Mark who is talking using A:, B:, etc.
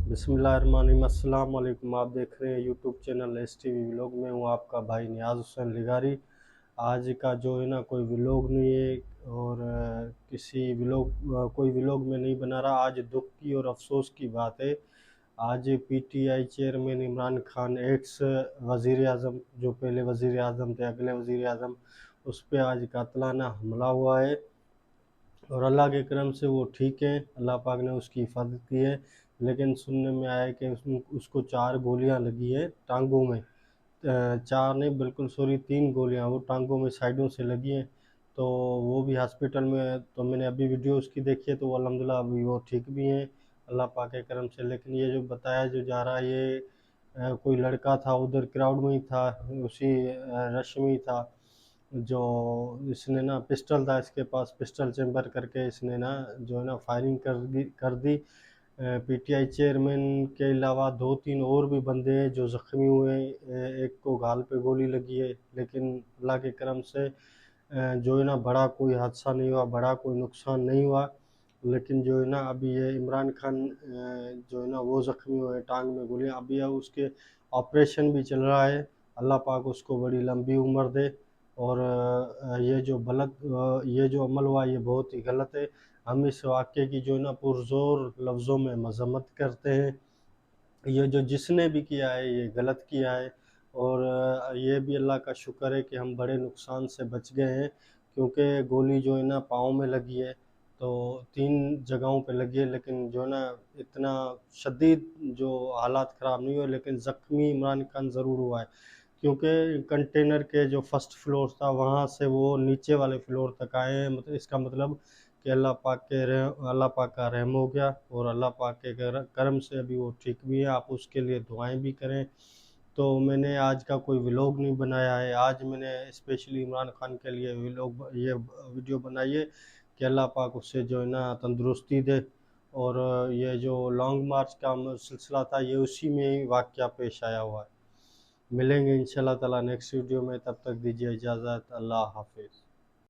A: बिस्मिल्लाहिर्रहमानिर्रहीम। अस्सलाम वालेकुम। आप देख रहे हैं यूट्यूब चैनल STV व्लॉग में। हूँ आपका भाई नियाज़ हुसैन लिगारी। आज का जो है ना कोई व्लॉग नहीं है और कोई व्लॉग में नहीं बना रहा। आज दुख की और अफसोस की बात है। आज PTI chairman Imran Khan x वज़ीर आज़म, जो पहले वज़ीर आज़म थे, अगले वज़ीर आज़म, उस पर आज कातलाना हमला हुआ है और अल्लाह के करम से वो ठीक है। अल्लाह पाक ने उसकी हिफाजत की है। लेकिन सुनने में आया कि उसको 4 गोलियां लगी है टांगों में। 4 नहीं, बिल्कुल सॉरी, 3 गोलियां वो टांगों में साइडों से लगी हैं। तो वो भी हॉस्पिटल में, तो मैंने अभी वीडियो उसकी देखी है, तो वो अल्हम्दुलिल्लाह अभी वो ठीक भी हैं अल्लाह पाक के करम से। लेकिन ये जो बताया जो जा रहा है, ये कोई लड़का था, उधर क्राउड में ही था, उसी रश में ही था, जो इसने ना पिस्टल था इसके पास, पिस्टल चैम्बर करके इसने ना जो है ना फायरिंग कर दी। PTI चेयरमैन के अलावा 2-3 और भी बंदे हैं जो ज़ख्मी हुए हैं। एक को गाल पे गोली लगी है। लेकिन अल्लाह के करम से जो है ना बड़ा कोई हादसा नहीं हुआ, बड़ा कोई नुकसान नहीं हुआ। लेकिन जो है ना अभी ये इमरान खान जो है ना वो ज़ख्मी हुए, टांग में गोलियां, अभी उसके ऑपरेशन भी चल रहा है। अल्लाह पाक उसको बड़ी लंबी उम्र दे। और ये जो अमल हुआ ये बहुत ही गलत है। हम इस वाक़े की जो है ना पुरज़ोर लफ्ज़ों में मज़म्मत करते हैं। ये जो जिसने भी किया है ये गलत किया है। और ये भी अल्लाह का शुक्र है कि हम बड़े नुकसान से बच गए हैं, क्योंकि गोली जो है ना पाँव में लगी है, तो 3 जगहों पे लगी है। लेकिन जो है ना इतना शदीद जो हालात ख़राब नहीं हुए, लेकिन ज़ख्मी इमरान खान ज़रूर हुआ है, क्योंकि कंटेनर के जो फर्स्ट फ्लोर था वहाँ से वो नीचे वाले फ्लोर तक आए हैं। मतलब इसका मतलब कि अल्लाह पाक का रहम हो गया और अल्लाह पाक के करम से अभी वो ठीक भी है। आप उसके लिए दुआएं भी करें। तो मैंने आज का कोई व्लॉग नहीं बनाया है। आज मैंने स्पेशली इमरान खान के लिए ये वीडियो बनाई है कि अल्लाह पाक उससे जो है ना तंदुरुस्ती दे। और ये जो लॉन्ग मार्च का सिलसिला था, ये उसी में ही वाक़या पेश आया हुआ है। मिलेंगे इंशाल्लाह ताला नेक्स्ट वीडियो में, तब तक दीजिए इजाज़त। अल्लाह हाफिज़।